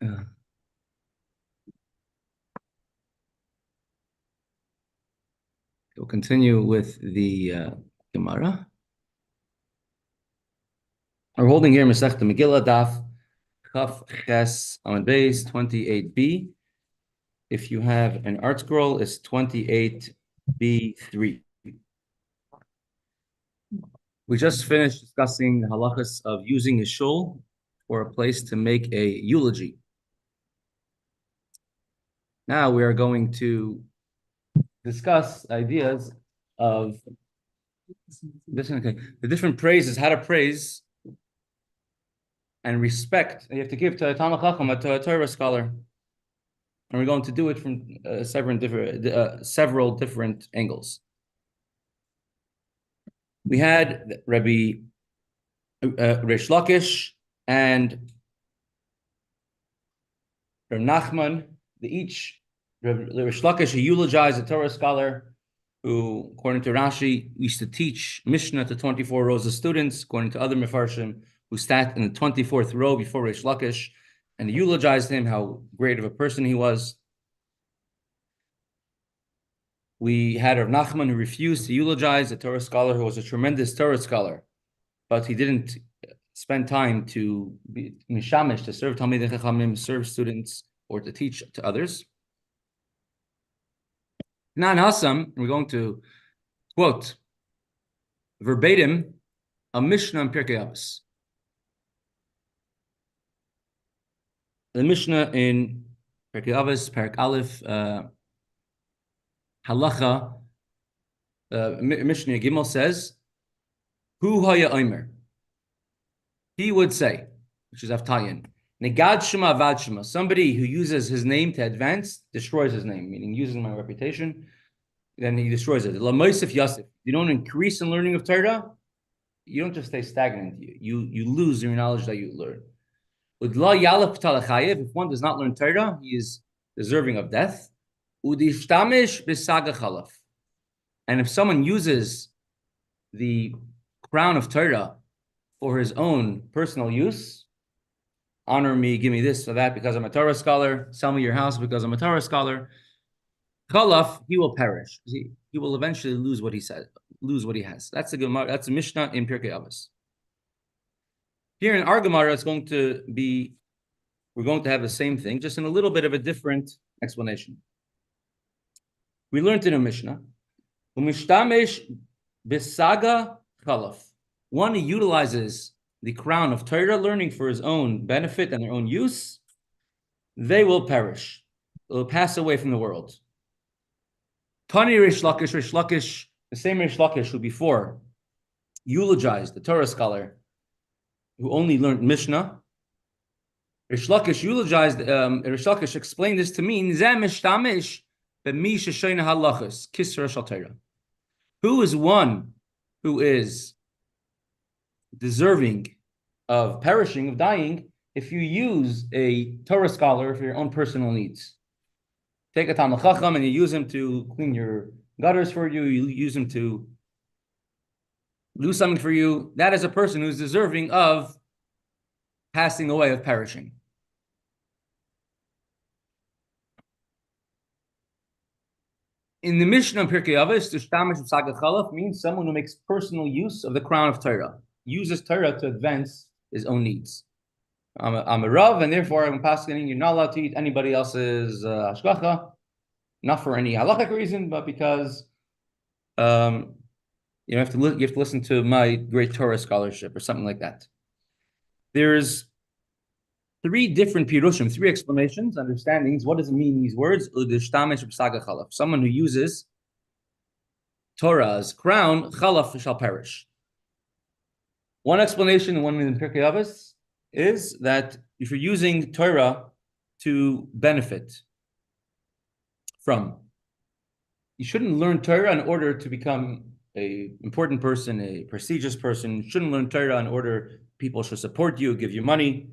We'll continue with the Gemara. We're holding here Mesechta Megillah Daf Chaf Ches Amud Beis 28b. If you have an art scroll, it's 28b3. We just finished discussing the halachas of using a shul or a place to make a eulogy. Now we are going to discuss ideas of the different praises, how to praise and respect you have to give to a Talmid Chacham, to a Torah scholar. And we're going to do it from several different angles. We had Rabbi Reish Lakish and Rabbi Nachman. Reish Lakish, he eulogized a Torah scholar who, according to Rashi, used to teach Mishnah to 24 rows of students, according to other Mefarshim, who sat in the 24th row before Reish Lakish, and eulogized him, how great of a person he was. We had Rav Nachman, who refused to eulogize a Torah scholar who was a tremendous Torah scholar, but he didn't spend time to be mishamish, to serve Talmidei Chachamim, serve students, or to teach to others. Now in Hassam, we're going to quote verbatim a Mishnah in Pirkei Avos. The Mishnah in Pirkei Avos, Perek Aleph, Halacha, Mishnah Gimel says, Hu haya omer. He would say, which is Avtayan, Negad Shema Avad Shema. Somebody who uses his name to advance destroys his name, meaning uses my reputation, then he destroys it. Lamoisif Yasif. You don't increase in learning of Torah, you don't just stay stagnant. You lose your knowledge that you learn. If one does not learn Torah, he is deserving of death. And if someone uses the crown of Torah for his own personal use, honor me, give me this or that because I'm a Torah scholar, sell me your house because I'm a Torah scholar, Chalaf, he will perish. He will eventually lose what he said, lose what he has. That's a Gemara, that's a Mishnah in Pirkei Avos. Here in our Gemara, it's going to be, we're going to have the same thing, just in a little bit of a different explanation. We learned in a Mishnah, Umishtamesh bisaga chalaf. One who utilizes the crown of Torah learning for his own benefit and their own use, they will perish. They will pass away from the world. Tani Reish Lakish, the same Reish Lakish who before eulogized the Torah scholar who only learned Mishnah. Reish Lakish eulogized, Reish Lakish explained this to mean, who is one who is deserving of perishing, of dying, if you use a Torah scholar for your own personal needs. Take a Talmid Chacham and you use him to clean your gutters for you, you use him to do something for you. That is a person who's deserving of passing away, of perishing. In the Mishnah in Pirkei Avos, Tishtamish B'saga Chalaf means someone who makes personal use of the crown of Torah, uses Torah to advance his own needs. I'm a Rav, and therefore I'm passing. You're not allowed to eat anybody else's hashgacha, not for any halachic reason, but because you have to listen to my great Torah scholarship or something like that. There's three different pirushim, three explanations, understandings. What does it mean, these words? Someone who uses Torah's crown, chalaf, shall perish. One explanation, and one in Pirkei Avos, is that if you're using Torah to benefit from, you shouldn't learn Torah in order to become an important person, a prestigious person. You shouldn't learn Torah in order people should support you, give you money.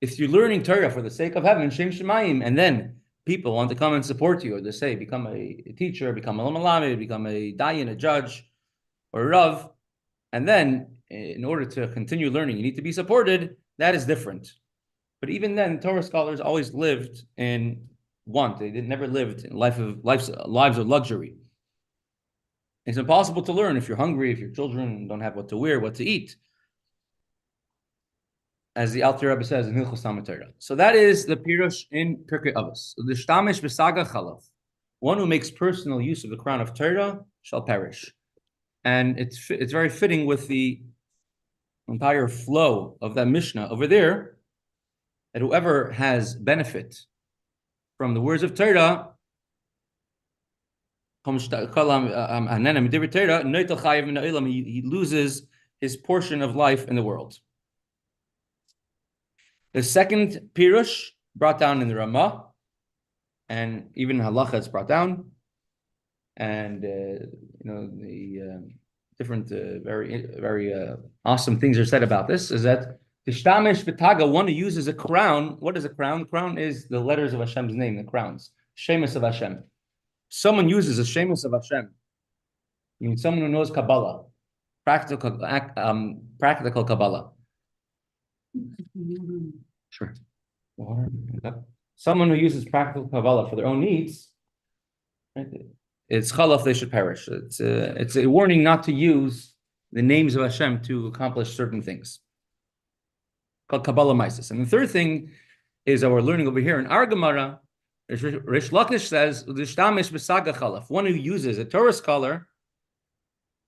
If you're learning Torah for the sake of heaven, Shem Shemayim, and then people want to come and support you, or they say, become a teacher, become a malamed, become a dayan, a judge, or a rav, and then in order to continue learning, you need to be supported, that is different. But even then, Torah scholars always lived in want. They never lived in lives of luxury. It's impossible to learn if you're hungry, if your children don't have what to wear, what to eat. As the Alter Rebbe says in Hilchos Talmud Torah. So that is the pirush in Pirkei Avos. The shtamish b'saga chalav. One who makes personal use of the crown of Torah shall perish. And it's very fitting with the entire flow of that Mishnah over there, that whoever has benefit from the words of Torah, he loses his portion of life in the world. The second pirush brought down in the Ramah, and even in Halacha it's brought down, and the different very awesome things are said about this, is that the shtamish b'taga, one who uses a crown. What is a crown? The crown is the letters of Hashem's name, the crowns, shemus of Hashem. Someone uses a shemus of Hashem. I mean, someone who knows Kabbalah, practical Kabbalah. Sure. Someone who uses practical Kabbalah for their own needs, right? It's chalaf, they should perish. It's a warning not to use the names of Hashem to accomplish certain things. Called Kabbalah Mises. And the third thing is that we're learning over here in our Gemara. Rish Lakish says, "L'shtamish b'saga chalaf." One who uses a Torah scholar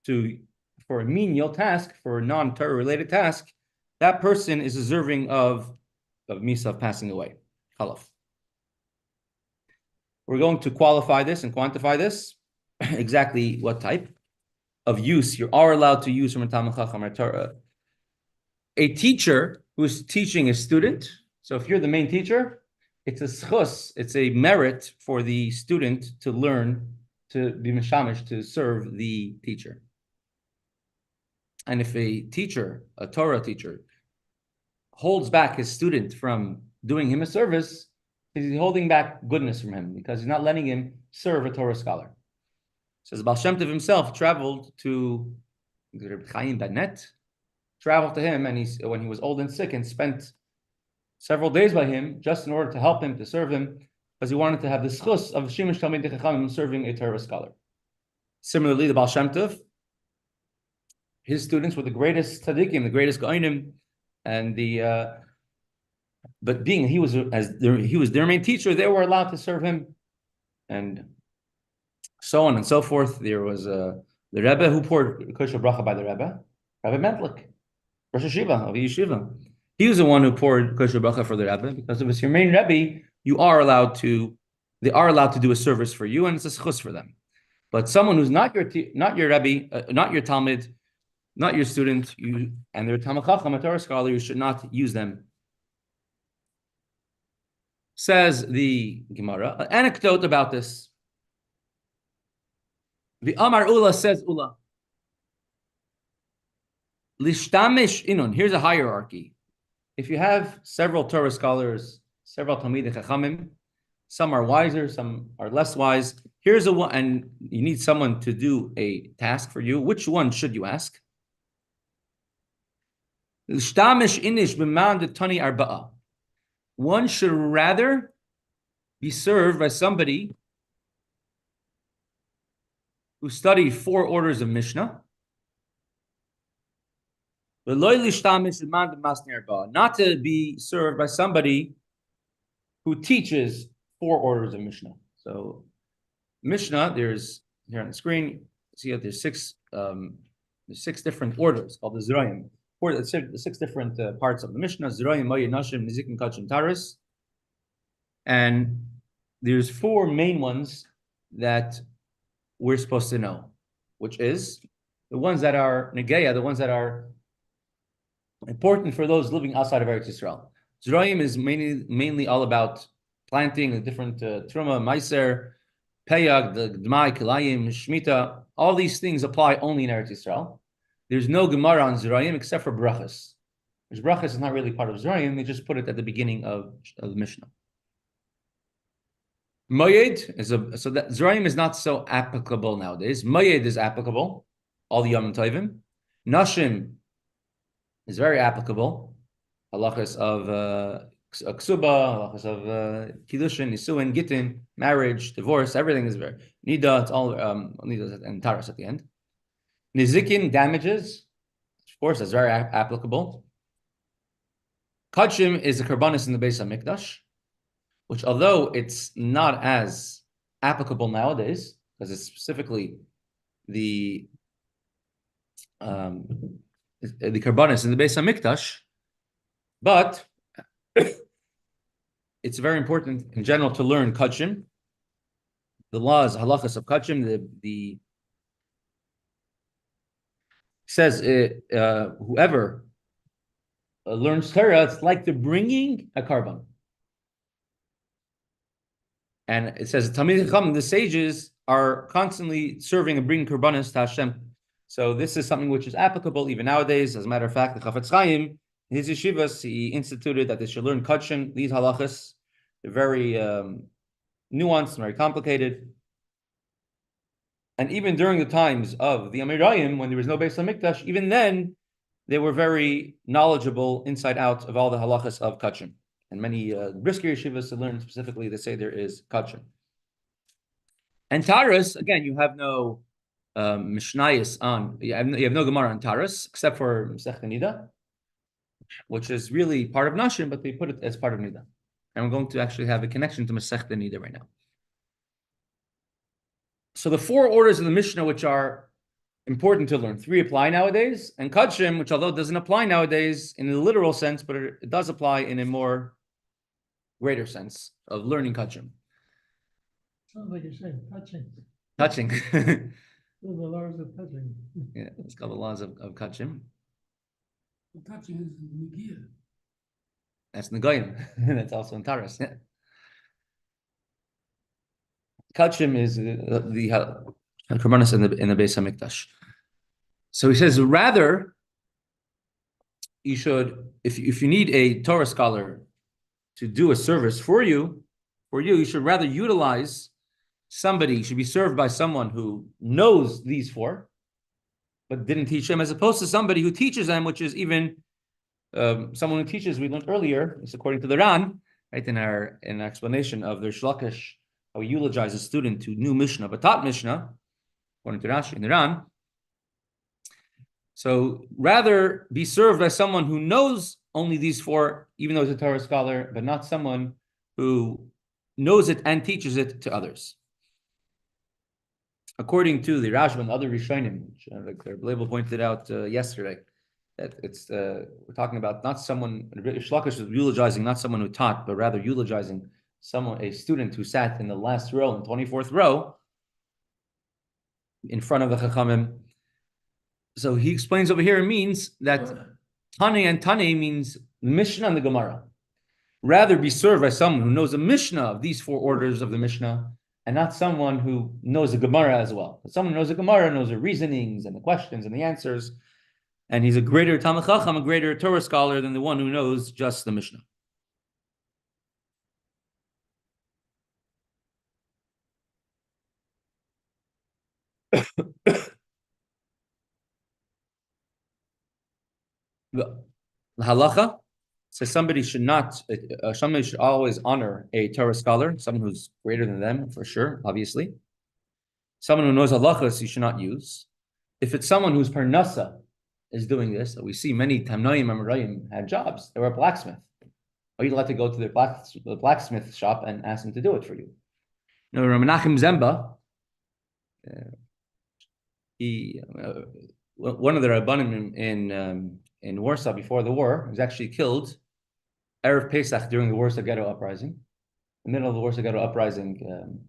for a menial task, for a non-Torah related task, that person is deserving of misa, of passing away. Chalaf. We're going to qualify this and quantify this. Exactly what type of use you are allowed to use from a Talmid Chacham or Torah. A teacher who is teaching a student. So if you're the main teacher, it's a schus, it's a merit for the student to learn, to be mishamish, to serve the teacher. And if a teacher, a Torah teacher, holds back his student from doing him a service, he's holding back goodness from him because he's not letting him serve a Torah scholar. Says Baal Shem Tov himself traveled to Chaim traveled to him, and when he was old and sick, and spent several days by him just in order to help him, to serve him, because he wanted to have the schus of Shemesh Talmidei Chachamim serving a Torah scholar. Similarly, the Baal Shem Tov, his students were the greatest tzaddikim, the greatest gaonim, and but being he was their main teacher, they were allowed to serve him, and so on and so forth. There was the Rebbe who poured kosher bracha by the Rebbe, Rabbi Mentlik, Rosh Hashiva of Yeshiva. He was the one who poured kosher bracha for the Rebbe, because if it's your main Rebbe, they are allowed to do a service for you, and it's a schus for them. But someone who's not your Rebbe, not your Talmid, not your student, and they're Talmid Chacham, a Torah scholar, you should not use them. Says the Gemara, an anecdote about this. The Amar Ula says Ula. Lishtamish inun. Here's a hierarchy. If you have several Torah scholars, several Talmidei Chachamim, some are wiser, some are less wise. Here's a one, and you need someone to do a task for you. Which one should you ask? Lishtamish inish b'man tani arba'a. One should rather be served by somebody who studied 4 orders of Mishnah, not to be served by somebody who teaches 4 orders of Mishnah. So Mishnah, there's here on the screen, see that there's 6 different orders called the Zerayim. The 6 different parts of the Mishnah: Zerayim, Moed, Nashim, Nizikin, Kachim, Taris. And there's 4 main ones that we're supposed to know, which is the ones that are Negeya, the ones that are important for those living outside of Eretz Yisrael. Zerayim is mainly all about planting the different Truma, Meiser, Peyag, the Dmai, Kilayim, Shemitah. All these things apply only in Eretz Yisrael. There's no Gemara on Zerayim except for Brachas. Which Brachas is not really part of Zerayim, they just put it at the beginning of the Mishnah. Moed is so that Zerayim is not so applicable nowadays. Moed is applicable, all the Yom Tovim. Nashim is very applicable. Halachas of ksuba, halachas of kiddushin, nisuin, gittin, marriage, divorce, everything is very nida. It's all nida and taras at the end. Nizikin, damages, of course, that's very applicable. Kachim is a karbanis in the Beis HaMikdash, which although it's not as applicable nowadays, because it's specifically the karbanis in the Beis HaMikdash, but it's very important in general to learn kachim, the laws, halachas of kachim. The says whoever learns Torah, it's like they're bringing a karban. And it says Talmidei Chacham, the sages are constantly serving and bringing karbanis to Hashem. So this is something which is applicable even nowadays. As a matter of fact, the Chaim, in his yeshivas, he instituted that they should learn kachim, these halachas. They're very nuanced, very complicated. And even during the times of the Amirayim, when there was no Beis HaMikdash, even then, they were very knowledgeable inside out of all the halachas of kachim. And many brisker yeshivas to learn specifically, they say there is kachim. And taras, again, you have no mishnayos on, you have no Gemara on taras, except for Mesechta Nida, which is really part of Nashim, but they put it as part of Nida. And we're going to actually have a connection to Mesechta Nida right now. So the 4 orders of the Mishnah, which are important to learn, 3 apply nowadays, and Kachim, which although it doesn't apply nowadays in the literal sense, but it does apply in a more greater sense of learning Kachim. Sounds like you're saying touching. Touching. The laws of touching. Yeah, it's called the laws of Kachim. The touching is Megillah. That's Negoyim. That's also in Taras. Yeah. Kachim is the karbanis in the Beis HaMikdash. So he says, rather, you should, if you need a Torah scholar to do a service for you, you should rather utilize somebody, should be served by someone who knows these 4, but didn't teach them, as opposed to somebody who teaches them, which is even someone who teaches, we learned earlier, it's according to the Ran, right, in our explanation of their shliach, how we eulogize a student to new Mishnah, but taught Mishnah, according to Rashi in the Ran. So rather be served by someone who knows only these 4, even though he's a Torah scholar, but not someone who knows it and teaches it to others. According to the Rashba and other Rishonim, which like Rebbe pointed out yesterday, that it's we're talking about not someone, shliach is eulogizing not someone who taught, but rather eulogizing a student who sat in the last row, in the 24th row, in front of the Chachamim. So he explains over here, it means that Tane and Tane means Mishnah and the Gemara. Rather be served by someone who knows the Mishnah of these 4 orders of the Mishnah, and not someone who knows the Gemara as well. But someone who knows the Gemara knows the reasonings and the questions and the answers, and he's a greater Talmid Chacham, a greater Torah scholar than the one who knows just the Mishnah. The Halacha says somebody should always honor a Torah scholar, someone who's greater than them, for sure, obviously. Someone who knows halachas you should not use. If it's someone whose parnasa is doing this, we see many Tamnoim and Merayim had jobs. They were a blacksmith. Or you'd like to go to the blacksmith shop and ask them to do it for you. You know, Menachem Zemba, one of the Rabbanim in Warsaw before the war, was actually killed Erev Pesach during the Warsaw Ghetto Uprising. In the middle of the Warsaw Ghetto Uprising,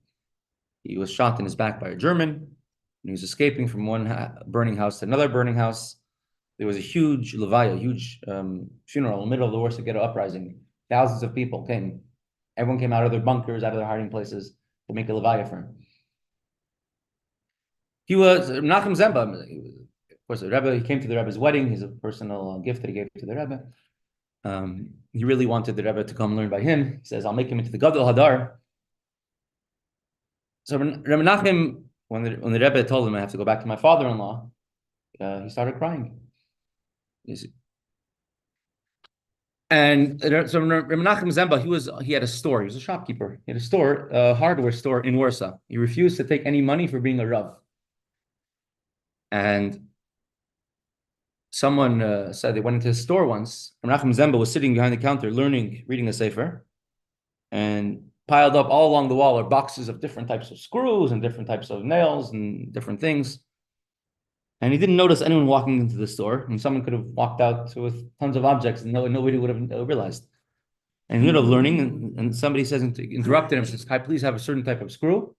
he was shot in his back by a German, and he was escaping from one burning house to another burning house. There was a huge levaya, a huge funeral in the middle of the Warsaw Ghetto Uprising. Thousands of people came. Everyone came out of their bunkers, out of their hiding places to make a levaya for him. He was Menachem Zemba. Of course, the Rebbe, he came to the Rebbe's wedding. He's a personal gift that he gave to the Rebbe. He really wanted the Rebbe to come learn by him. He says, I'll make him into the Gadol Hadar. So Rebbe Menachem, when the Rebbe told him, I have to go back to my father-in-law, he started crying. And so Reb Menachem Zemba, he had a store. He was a shopkeeper. He had a store, a hardware store in Warsaw. He refused to take any money for being a Rav. And someone said they went into his store once. Reb Menachem Zemba was sitting behind the counter reading the Sefer, and piled up all along the wall are boxes of different types of screws and different types of nails and different things. And he didn't notice anyone walking into the store, and someone could have walked out with tons of objects and nobody would have realized. And in the middle of learning, and somebody says, interrupted him, says, "Can I please have a certain type of screw?"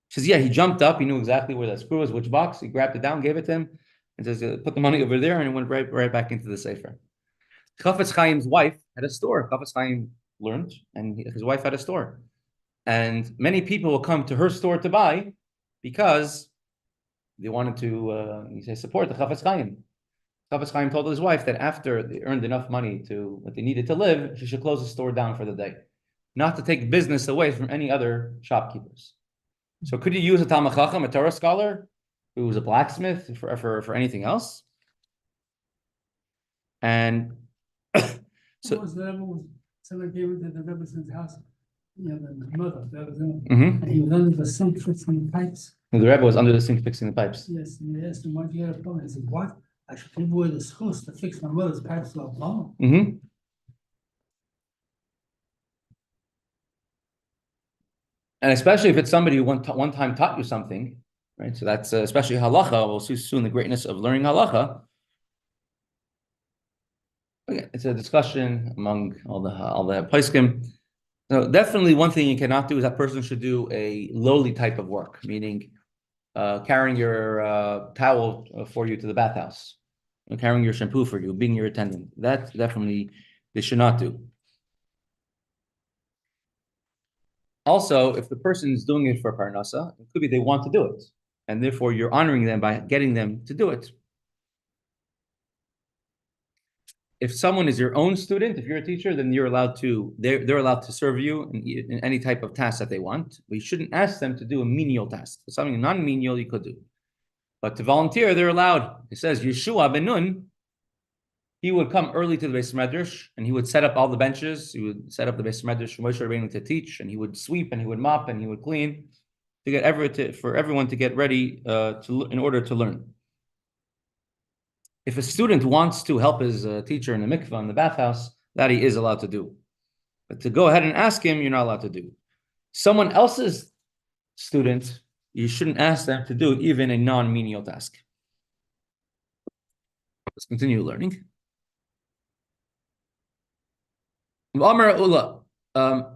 He says, yeah, he jumped up, he knew exactly where that screw was, which box, he grabbed it down, gave it to him, and says, put the money over there, and it went right back into the Sefer. Chafetz Chaim's wife had a store. Chafetz Chaim learned, and his wife had a store. And many people will come to her store to buy because they wanted to support the Chafetz Chaim. Chafetz Chaim told his wife that after they earned enough money to what they needed to live, she should close the store down for the day, not to take business away from any other shopkeepers. So could you use a Talmid Chacham, a Torah scholar, who was a blacksmith for anything else? And so someone came into the Rebbe's house. The mother, and he was under the sink fixing the pipes. The Rebbe was under the sink fixing the pipes. Yes, and they asked him, "Why do you have a plumber?" He said, "What? I should give away the schus to fix my mother's pipes to a plumber." And especially if it's somebody who one time taught you something, right? So that's especially halacha. We'll see soon the greatness of learning halacha. Okay, it's a discussion among all the poskim. So definitely one thing you cannot do is that person should do a lowly type of work, meaning carrying your towel for you to the bathhouse, carrying your shampoo for you, being your attendant. That definitely they should not do. Also, if the person is doing it for parnasa, it could be they want to do it, and therefore you're honoring them by getting them to do it. If someone is your own student, if you're a teacher, then they're allowed to serve you in any type of task that they want. But you shouldn't ask them to do a menial task. For something non-menial, you could do. But to volunteer, they're allowed. It says, Yeshua ben Nun, he would come early to the Beis Medrash, and he would set up all the benches. He would set up the Beis Medrash for Moshe Rabbeinu to teach, and he would sweep, and he would mop, and he would clean, for everyone to get ready in order to learn. If a student wants to help his teacher in the mikvah, in the bathhouse, that he is allowed to do. But to go ahead and ask him, you're not allowed to do. Someone else's student, you shouldn't ask them to do even a non-menial task. Let's continue learning. Amar Ula,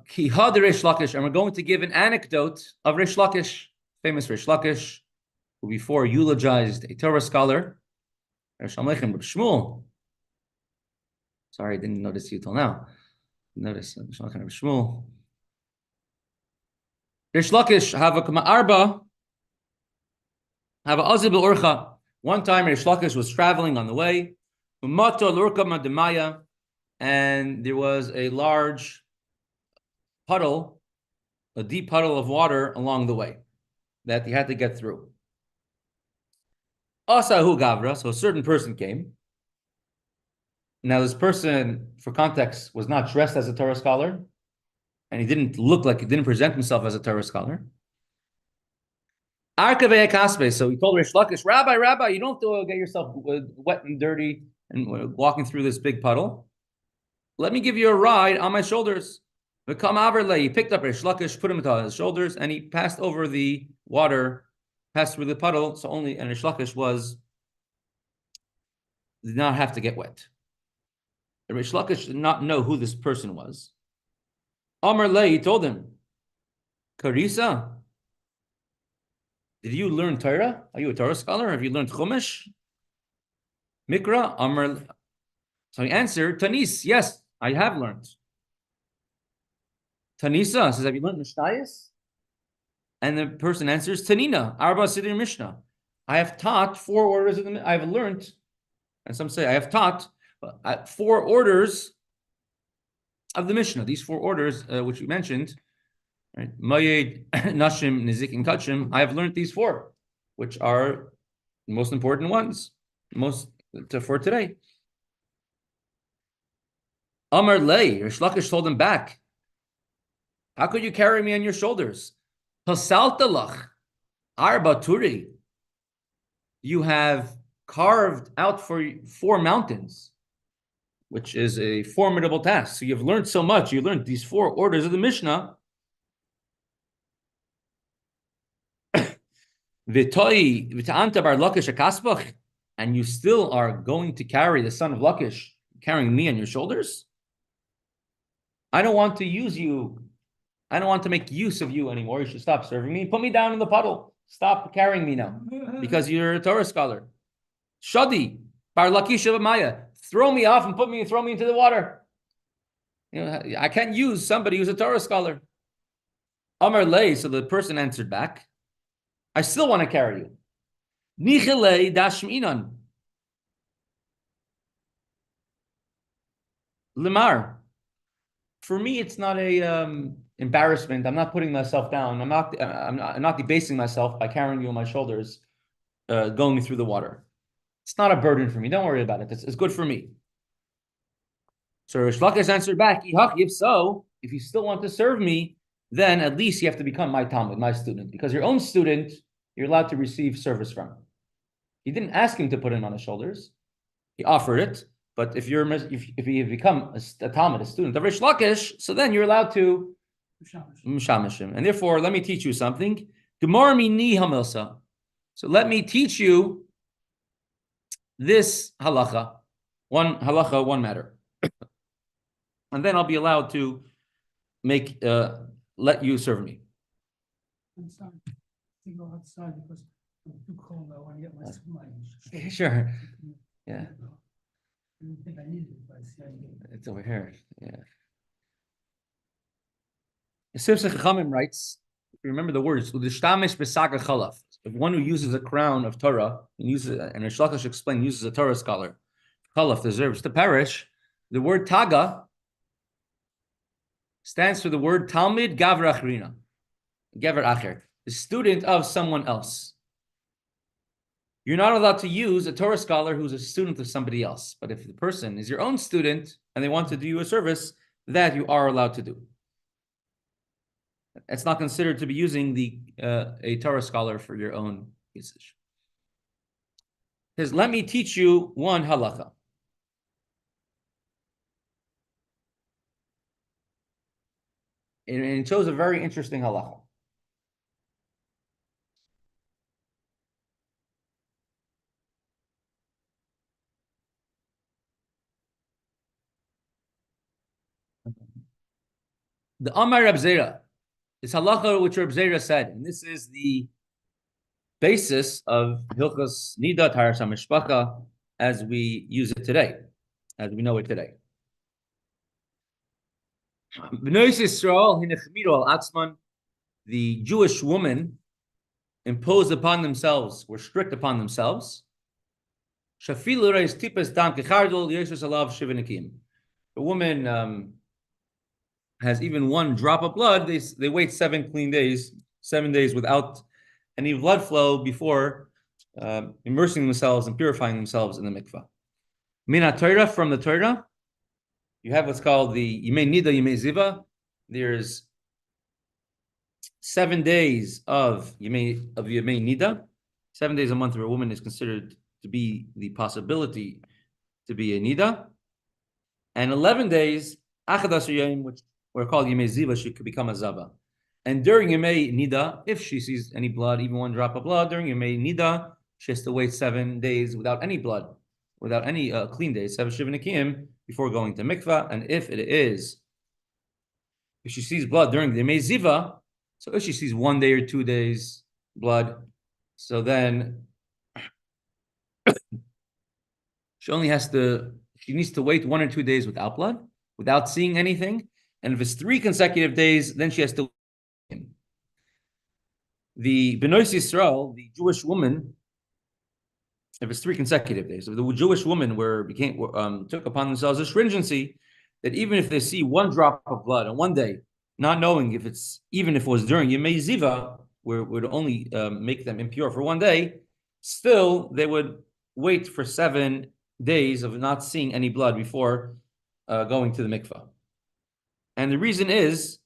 Ki had Reish Lakish, and we're going to give an anecdote of Reish Lakish, famous Reish Lakish, who before eulogized a Torah scholar, Shmuel. Sorry, I didn't notice you till now. Notice Shmuel. Reish Lakish have a kama arba, have a azib urcha. One time Reish Lakish was traveling on the way, and there was a large puddle, a deep puddle of water along the way that he had to get through. Asahu Gavra, so a certain person came. Now, this person, for context, was not dressed as a Torah scholar, and he didn't present himself as a Torah scholar. Arkavei Kaspe, so he told Reish Lakish, Rabbi, you don't have to get yourself wet and dirty and walking through this big puddle. Let me give you a ride on my shoulders. He picked up Reish Lakish, put him on his shoulders, and he passed over the water, passed through the puddle, and Reish Lakish did not have to get wet. Reish Lakish did not know who this person was. Amar Le, he told him, Karisa, did you learn Torah? Are you a Torah scholar? Have you learned Chumash? Mikra, Amar. So he answered, Tanis, yes, I have learned. Tanisa says, have you learned Mishnayos? And the person answers, Tanina, Arba Siddur Mishnah. I have taught 4 orders of the I have learned, and some say I have taught 4 orders of the Mishnah. These 4 orders, which we mentioned, right? Mayed, Nashim, Nizik, and Kachim. I have learned these 4, which are the most important ones, for today. Amar lei, Rish Lakish told him back. How could you carry me on your shoulders? Pasaltalach, arba turi. You have carved out for 4 mountains, which is a formidable task. So you've learned so much. You learned these 4 orders of the Mishnah. And you still are going to carry the son of Lakish, carrying me on your shoulders? I don't want to use you. I don't want to make use of you anymore. You should stop serving me. Put me down in the puddle. Stop carrying me now, because you're a Torah scholar. Shadi, bar Lakish Maya. Throw me off and throw me into the water. I can't use somebody who's a Torah scholar. Amar lei, so the person answered back, I still want to carry you. Nichelei dashminan. Limar. For me, it's not a embarrassment. I'm not putting myself down. I'm not debasing myself by carrying you on my shoulders, going through the water. It's not a burden for me. Don't worry about it. It's good for me. So Rish Lakish answered back, if so, if you still want to serve me, then at least you have to become my talmid, my student, because your own student, you're allowed to receive service from. He didn't ask him to put him on his shoulders. He offered it. But if you become a talmid, a student of Rish Lakish, so then you're allowed to mishamish him. And therefore, let me teach you something. Gemara mini hamilsa. So let me teach you this halacha, one matter, and then I'll be allowed to let you serve me. I'm sorry to go outside because I'm too cold. I want to get my sunlight. Sure. Yeah. I didn't think I needed it, but I see I need it. It's over here. Yeah. Chaim writes, remember the words, if one who uses a crown of Torah and Rish Lakish explained, uses a Torah scholar, chalaf deserves to perish. The word taga stands for the word talmid gaver achrina, gaver acher, the student of someone else. You're not allowed to use a Torah scholar who's a student of somebody else. But if the person is your own student and they want to do you a service, that you are allowed to do. It's not considered to be using a Torah scholar for your own usage. Because let me teach you one halacha. And it shows a very interesting halacha. The Amar Reb Zera, this halacha which Reb Zera said, and this is the basis of Hilchos Nida Taharas HaMishpacha as we use it today, as we know it today. The Jewish woman imposed upon themselves, were strict upon themselves. The woman has even one drop of blood, they wait 7 days without any blood flow before immersing themselves and purifying themselves in the mikvah. Mina Torah, from the Torah, you have what's called the Yimei Nida, Yimei Ziva. There's 7 days of Yimei Nida. 7 days a month where a woman is considered to be the possibility to be a Nida. And 11 days, Achadas Yom, which were called Yimei Ziva, she could become a Zava. And during Yimei Nida, if she sees any blood, even one drop of blood, during Yimei Nida, she has to wait 7 days without any blood, without any clean days, 7 Shivanikim, before going to mikvah. And if she sees blood during the Yimei Ziva, so if she sees 1 day or 2 days blood, so then she needs to wait 1 or 2 days without blood, without seeing anything. And if it's 3 consecutive days, then she has to. The Benois Yisrael, the Jewish woman, if it's 3 consecutive days, if the Jewish woman took upon themselves a stringency that even if they see 1 drop of blood on 1 day, not knowing even if it was during Yemei Ziva, where it would only make them impure for 1 day, still they would wait for 7 days of not seeing any blood before going to the mikvah. And the reason is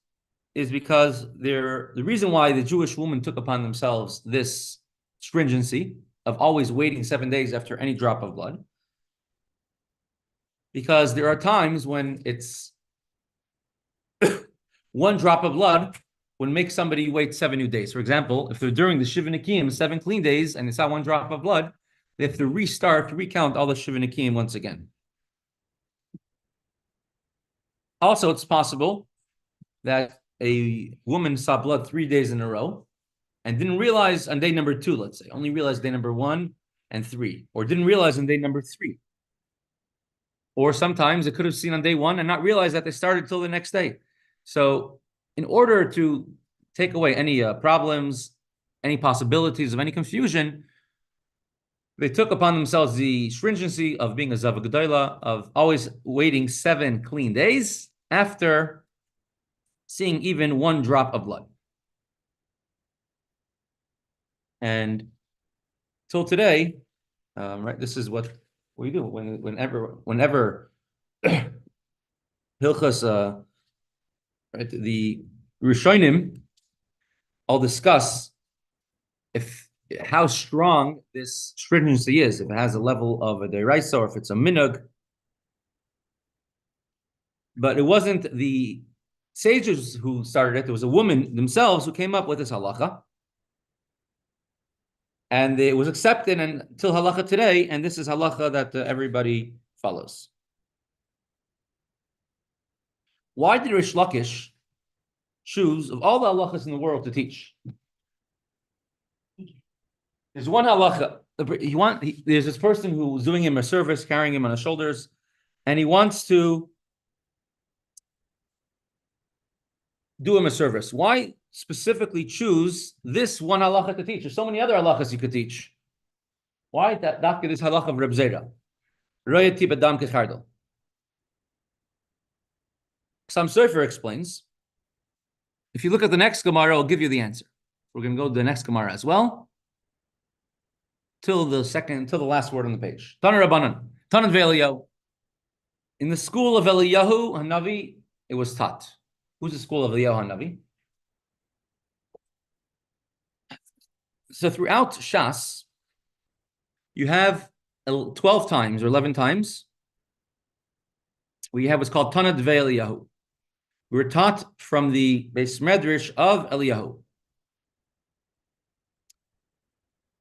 because the reason why the Jewish woman took upon themselves this stringency of always waiting 7 days after any drop of blood, because there are times when it's one drop of blood would make somebody wait 7 new days. For example, if they're during the Shiva Nikim, 7 clean days, and it's not one drop of blood, they have to recount all the Shiva Nikim once again. Also, it's possible that a woman saw blood 3 days in a row and didn't realize on day number 2, let's say, only realized day number 1 and 3, or didn't realize on day number 3. Or sometimes it could have seen on day 1 and not realize that they started till the next day. So in order to take away any problems, any possibilities of any confusion, they took upon themselves the stringency of being a Zava Gedola, of always waiting 7 clean days after seeing even one drop of blood. And till today, right, this is what we do whenever Hilchas, right, the Rishonim all discuss how strong this stringency is, if it has a level of a deraisa or if it's a minug. But it wasn't the sages who started it. There was a woman themselves who came up with this halacha. And it was accepted until halacha today, and this is halacha that everybody follows. Why did Rish Lakish choose, of all the halachas in the world, to teach? There's one halacha. There's this person who's doing him a service, carrying him on his shoulders, and he wants to do him a service. Why specifically choose this one halacha to teach? There's so many other halachas you could teach. Why that this halacha of Reb Zera? Royati bedam kechardel. Some Pfeffer explains. If you look at the next Gemara, I'll give you the answer. We're going to go to the next Gemara as well, till the last word on the page. Tana Rabbanan, Tana Ve'Eliyahu. In the school of Eliyahu Hanavi, it was taught. Who's the school of Eliyahu Hanavi? So throughout Shas, you have 12 times or 11 times we have what's called Tana Ve'Eliyahu. We were taught from the Beis Medrash of Eliyahu.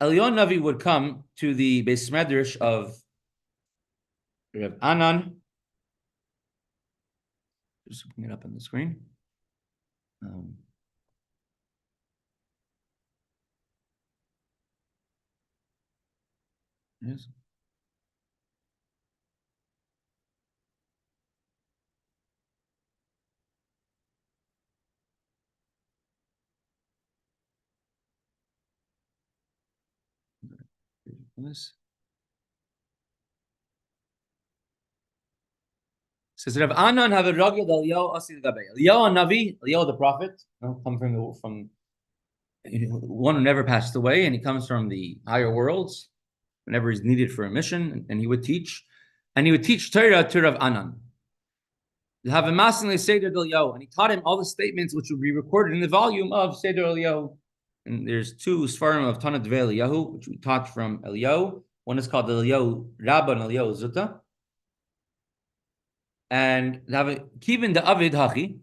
Eliyahu Navi would come to the Beis Medrash of Rav Anan. Just bring it up on the screen. Yes. This says Rav Anan have a ragid Eliyahu Asi Gabe. Eliyahu Navi, Eliyahu the prophet, come from one who never passed away, and he comes from the higher worlds whenever he's needed for a mission, and he would teach Torah to Rav Anan. Have a massively Seder Eliyahu, and he taught him all the statements which would be recorded in the volume of Seder Eliyahu. And there's 2 Sfarim of Tana Ve'Eliyahu, which we taught from Eliyahu. One is called Eliyahu Rabba and Eliyahu Zuta. And Kivin the Avid Hachi.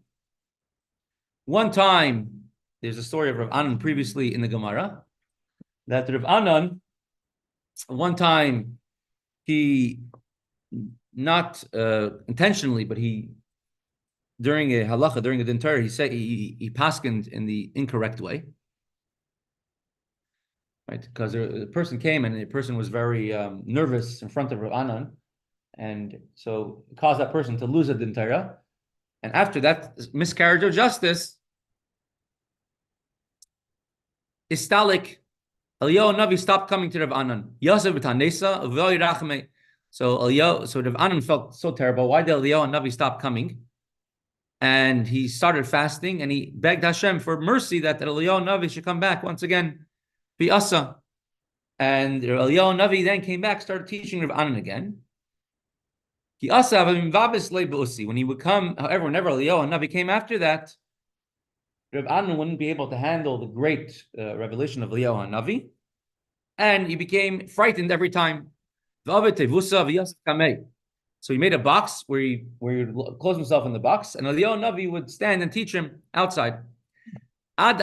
One time, there's a story of Rav Anan previously in the Gemara, that Rav Anan, one time, he, not intentionally, but he, during a halacha, during a din Torah, he said he paskened in the incorrect way. Right, because the person came and the person was very nervous in front of Rav Anan, and so it caused that person to lose a din Torah. And after that miscarriage of justice, Istalik, Eliyahu Navi stopped coming to Rav Anan. So Rav Anan felt so terrible. Why did Eliyahu Navi stop coming? And he started fasting, and he begged Hashem for mercy that Eliyahu Navi should come back once again. Asa. And Eliyahu Navi then came back, started teaching Rav Anan again. When he would come, however, whenever Eliyahu Navi came after that, Reb Anan wouldn't be able to handle the great revelation of Eliyahu Navi, and he became frightened every time. So he made a box where he closed himself in the box, and Eliyahu Navi would stand and teach him outside. And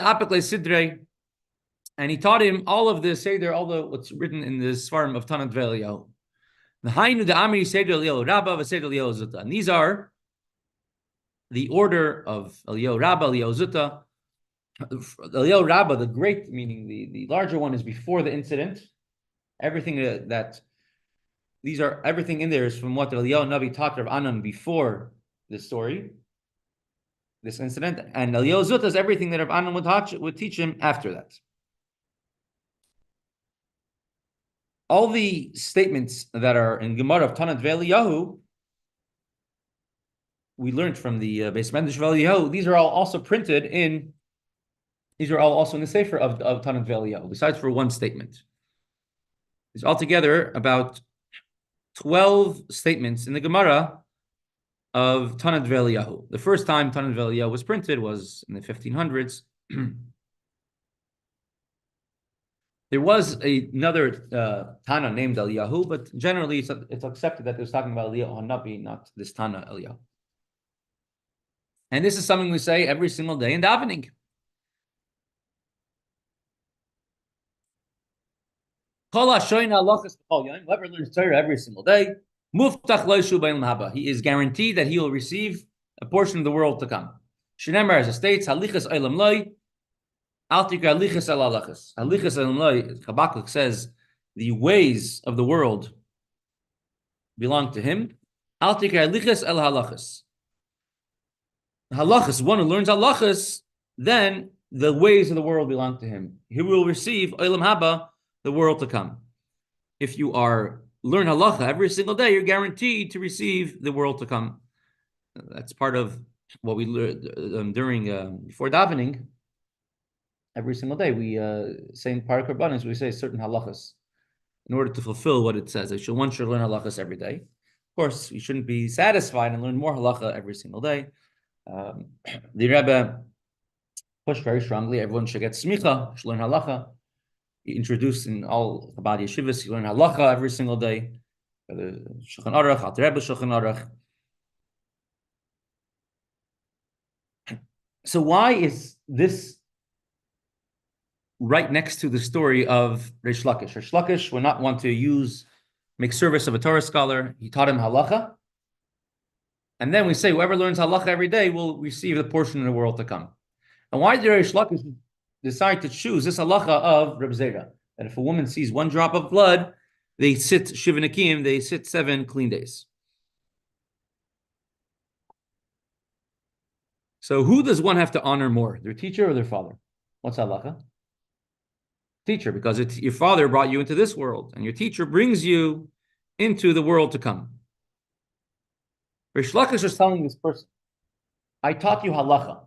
he taught him all of the Seder, all the what's written in the Svarim of Tanat Eliyahu. And these are the order of Eliyahu Rabbah, Eliyahu Zutta. Eliyahu Rabbah, the great, meaning the larger one, is before the incident. Everything everything in there is from what Eliyahu Navi taught Rav Anan before the story, this incident, and Eliyahu Zutta is everything that Rav Anan would teach him after that. All the statements that are in Gemara of Tanat Eliyahu, we learned from the Beis Medrash Eliyahu. These are all also printed in. These are all also in the Sefer of Tanat Eliyahu, besides for one statement. There's altogether about 12 statements in the Gemara of Tanat Eliyahu. The first time Tanat Eliyahu was printed was in the 1500s. There was another Tana named Eliyahu, but generally it's accepted that it was talking about Eliyahu Hanabi, not this Tana Eliyahu. And this is something we say every single day in davening. Whoever learns Torah every single day, he is guaranteed that he will receive a portion of the world to come. Shinemar, as it states, Habakkuk says, the ways of the world belong to him. Halachas, one who learns halachas, then the ways of the world belong to him. He will receive olam haba, the world to come. If you learn halacha every single day, you're guaranteed to receive the world to come. That's part of what we learn before davening. Every single day, we say in Parak Rabbanis, we say certain halachas in order to fulfill what it says. One should learn halachas every day. Of course, you shouldn't be satisfied and learn more halacha every single day. The Rebbe pushed very strongly. Everyone should get smicha, should learn halacha. He introduced in all Chabad yeshivas, you learn halacha every single day. The Shulchan Aruch, Alter Rebbe Shulchan Aruch. So why is this right next to the story of Reish Lakish? Reish Lakish would not want to make service of a Torah scholar. He taught him halacha. And then we say whoever learns halacha every day will receive the portion of the world to come. And why did Reish Lakish decide to choose this halacha of Reb Zera? That if a woman sees one drop of blood, they sit Shiva Nakim, they sit 7 clean days. So who does one have to honor more, their teacher or their father? What's halacha? Teacher, because your father brought you into this world, and your teacher brings you into the world to come. Reish Lakish is telling this person, I taught you halacha.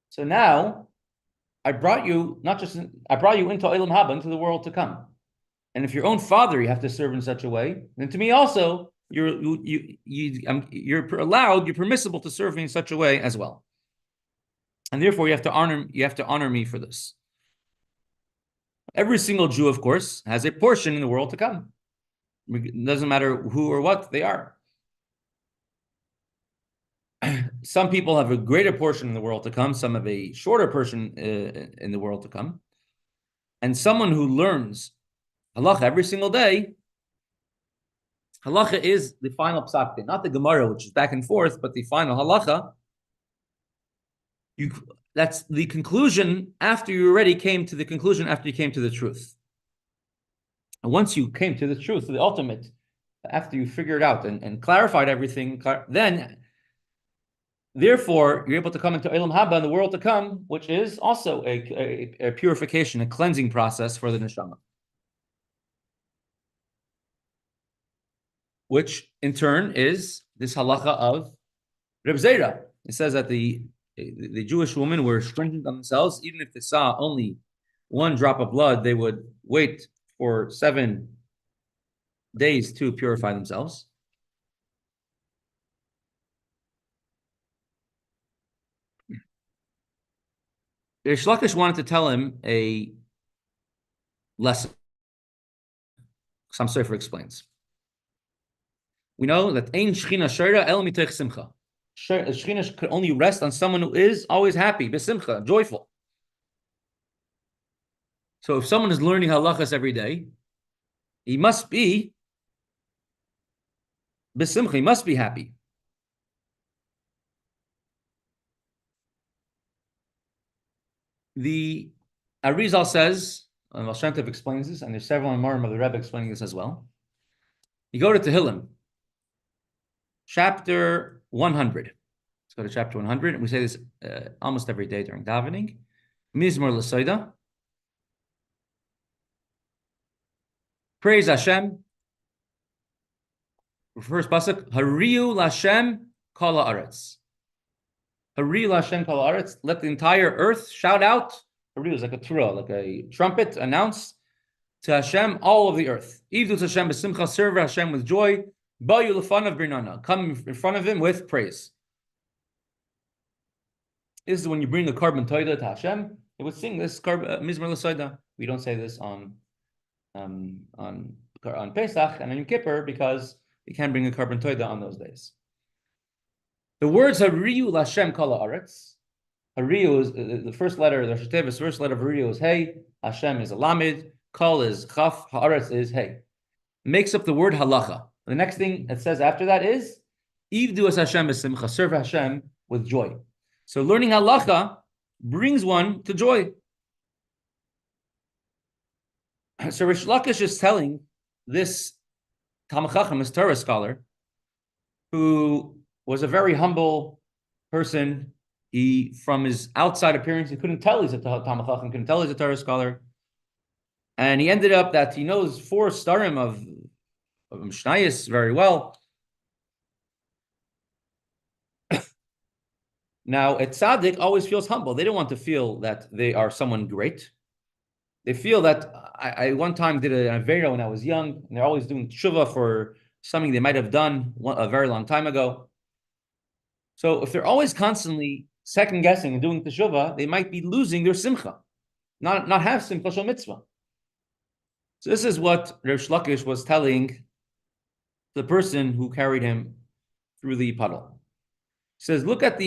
So now I brought you into Olam Haba, into the world to come. And if your own father you have to serve in such a way, then to me also you're permissible to serve me in such a way as well. And therefore you have to honor me for this. Every single Jew, of course, has a portion in the world to come. It doesn't matter who or what they are. Some people have a greater portion in the world to come. Some have a shorter portion in the world to come. And someone who learns halacha every single day, halacha is the final psak, not the Gemara, which is back and forth, but the final halacha. That's the conclusion after you came to the truth. And once you came to the truth, the ultimate, after you figured out and clarified everything, then therefore you're able to come into Olam Haba, in the world to come, which is also a purification, a cleansing process for the neshama. Which in turn is this halacha of Reb Zera. It says that the Jewish women were stringent on themselves. Even if they saw only one drop of blood, they would wait for 7 days to purify themselves. Rish Lakish wanted to tell him a lesson. Some Sefer explains. We know that Ein Shechina Shira El Mitoch Simcha. Shechina could only rest on someone who is always happy, besimcha, joyful. So if someone is learning halachas every day, he must be besimcha, he must be happy. The Arizal says, and Baal Shem Tov explains this, and there's several Amorim of the Rebbe explaining this as well. You go to Tehillim, chapter 100. Let's go to chapter 100, and we say this almost every day during davening. Mizmor l'soida. Praise Hashem. First pasuk, Hariu l'Hashem kol haaretz. Hariu l'Hashem kol haaretz. Let the entire earth shout out. Hariu is like a tura, like a trumpet, announce to Hashem all of the earth. Ivdu Hashem b'simcha, serve Hashem with joy. Ba'yu l'fanav b'rinana. Come in front of him with praise. This is when you bring a carbon toida to Hashem. They would sing this Mizmor l'Soida. We don't say this on Pesach and on Yom Kippur because you can't bring a carbon toida on those days. The words Hariyu l'Hashem kol haaretz. Hariyu is the first letter. The Shtevis first letter of Hariyu is Hey. Hashem is a Lamed. Kol is Chaf. Haaretz is Hey. Makes up the word Halacha. The next thing it says after that is Ivdu es Hashem b'simcha. Serve Hashem with joy. So learning Halacha brings one to joy. So Rish Lakish is telling this Talmid Chacham, this Torah scholar, who was a very humble person. He, from his outside appearance, he couldn't tell he's a Talmid Chacham, couldn't tell he's a Torah scholar. And he ended up that he knows 4 starim of Mishnayos very well. Now, a tzaddik always feels humble. They don't want to feel that they are someone great. They feel that I one time did an avera when I was young, and they're always doing tshuva for something they might have done a very long time ago. So if they're always constantly second guessing and doing teshuva, they might be losing their simcha, not have simcha shel mitzvah. So this is what Rish Lakish was telling the person who carried him through the puddle. He says, look at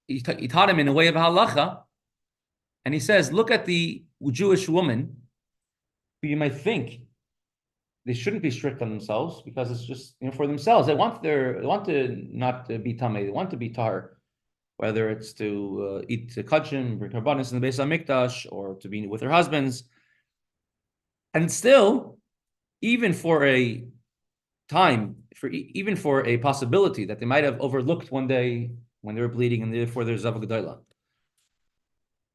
he taught him in a way of halacha, and he says, look at the Jewish woman who you might think they shouldn't be strict on themselves because it's just for themselves. They want to not be tamei. They want to be tar, whether it's to eat kachim, bring karbanis in the Beis Hamikdash, or to be with their husbands. And still, even for a time, even for a possibility that they might have overlooked one day when they were bleeding and therefore there's Zava Gedola,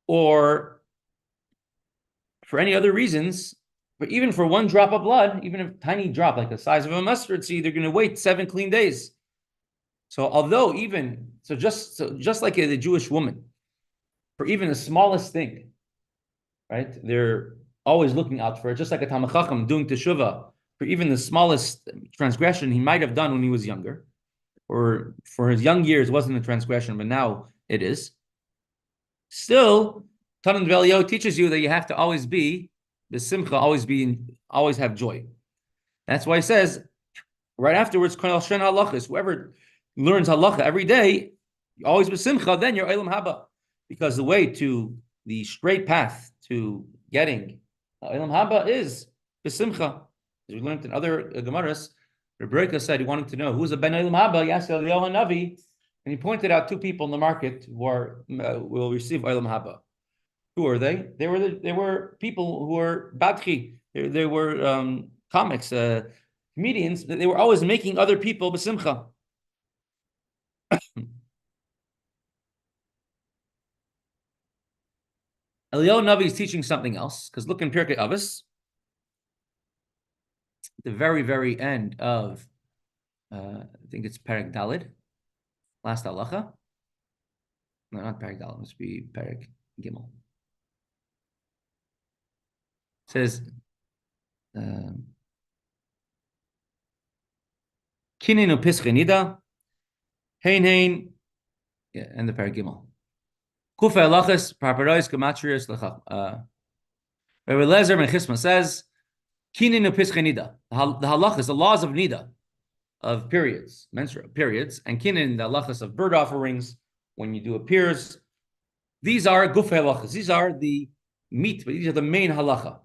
or for any other reasons, but even for one drop of blood, even a tiny drop, like the size of a mustard seed, they're going to wait 7 clean days. So although just like the Jewish woman, for even the smallest thing, right? They're always looking out for it, just like a Talmid Chacham doing teshuvah for even the smallest transgression he might have done when he was younger, or for his young years wasn't a transgression, but now it is. Still, Tanan Velio teaches you that you have to always be the simcha, always have joy. That's why he says right afterwards, whoever learns halacha every day, always be simcha, then you're Eilam Haba. Because the way to the straight path to getting Eilam Haba is besimcha. As we learned in other Gemaras, Rebbe said he wanted to know who's a Ben Eilam Haba, Yasel Eliyahu Navi, and he pointed out 2 people in the market who will receive Eilam Haba. Who are they? They were people who were badchi. They were comics, comedians. They were always making other people besimcha. Eliyahu Navi is teaching something else, because look in Pirkei Avos, the very, very end of, I think it's Perek Dalid, last halacha. No, not Perek Dalid, it must be Perek Gimel. It says, Kinenu Pischenida, Hein, and the Perek Gimel. Kufa halachas parparois gematrius lechach. Rabbi Lezer ben Chisma says, "Kininu pischei nida." The halachas, the laws of nida, of periods, menstrual periods, and kinin, the halachas of bird offerings when you do a pirs. These are gufa halachas. These are the meat, but these are the main halacha.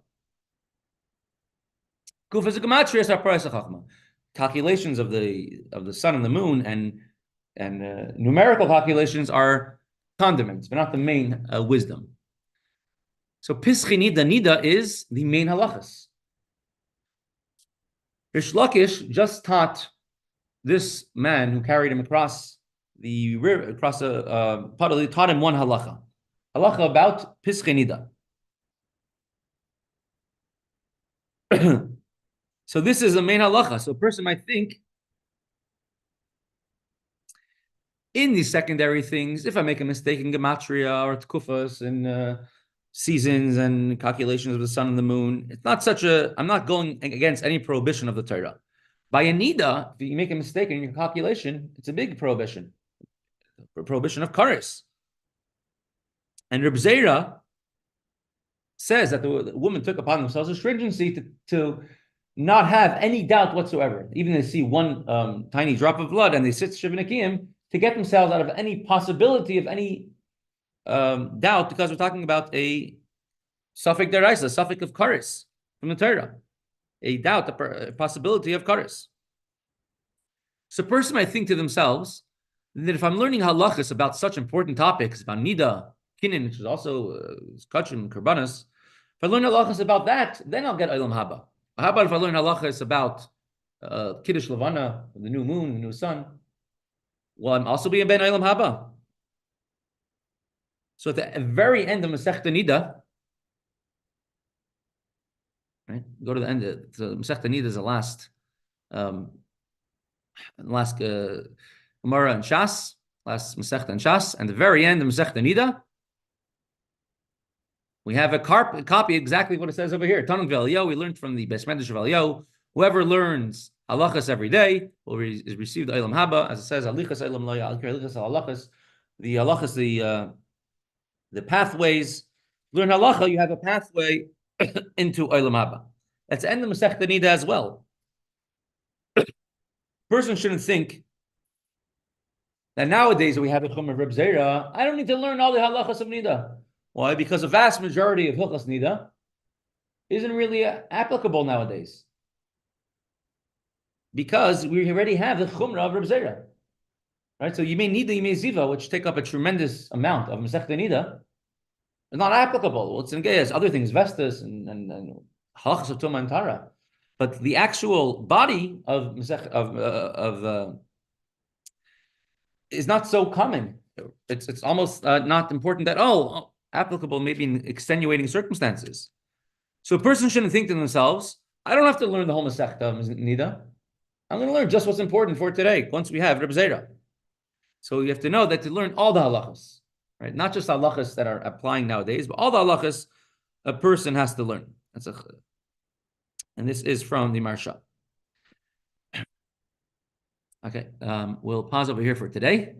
Gufa is a gematrius parparois lechachma. Calculations of the sun and the moon and numerical calculations are condiments, but not the main wisdom. So pischei nida is the main halachas. Rish Lakish just taught this man who carried him across the river, across a puddle. He taught him one halacha about pischei nida. So this is the main halacha. So a person might think in these secondary things, if I make a mistake in gematria or tkufas and seasons and calculations of the sun and the moon, it's not I'm not going against any prohibition of the Torah. By a nida, if you make a mistake in your calculation, it's a big prohibition. A prohibition of kares. And Reb Zera says that the woman took upon themselves a stringency to not have any doubt whatsoever. Even if they see one tiny drop of blood and they sit shivnakiyim, to get themselves out of any possibility of any doubt, because we're talking about a suffix deraisa, a suffix of kares from the Torah, a doubt, a possibility of kares. So a person might think to themselves that if I'm learning halachas about such important topics, about nida, kinin, which is also kachim, karbanas, if I learn halachas about that, then I'll get olam haba. How about if I learn halachas about kiddush levana, the new moon, the new sun? Well, I'm also being ben olam haba. So at the very end of Mesechta Nida, right? Go to the end. So Mesechta Nida is the last Gemara and Shas, last Mesechta and Shas, and the very end of Mesechta Nida, we have a copy exactly what it says over here. Tanung v'Eliyahu, we learned from the Beis Medrash of Eliyahu. Whoever learns halachas every day will receive the olam haba, as it says, alichas olam lo ya'alkir alichas halachas. The halachas, the pathways. Learn halacha, you have a pathway into olam haba. That's the end of Mesechta Nida as well. Person shouldn't think that nowadays we have a chum of Reb Zera, I don't need to learn all the halachas of Nida. Why? Because the vast majority of hilchas Nida isn't really applicable nowadays. Because we already have the chumrah of Reb Zera. Right? So you may Nida, you may Ziva, which take up a tremendous amount of Mesechta Nida, is not applicable. Well, it's engaged other things, Vestas and halachas of Tumah and Tara. But the actual body of is not so common. It's almost not important at all. Applicable maybe in extenuating circumstances. So a person shouldn't think to themselves, I don't have to learn the whole Mesechta of Nida. I'm going to learn just what's important for today, once we have Reb Zera. So you have to know that to learn all the halachas, right? Not just halachas that are applying nowadays, but all the halachas a person has to learn. And this is from the Marsha. Okay, we'll pause over here for today.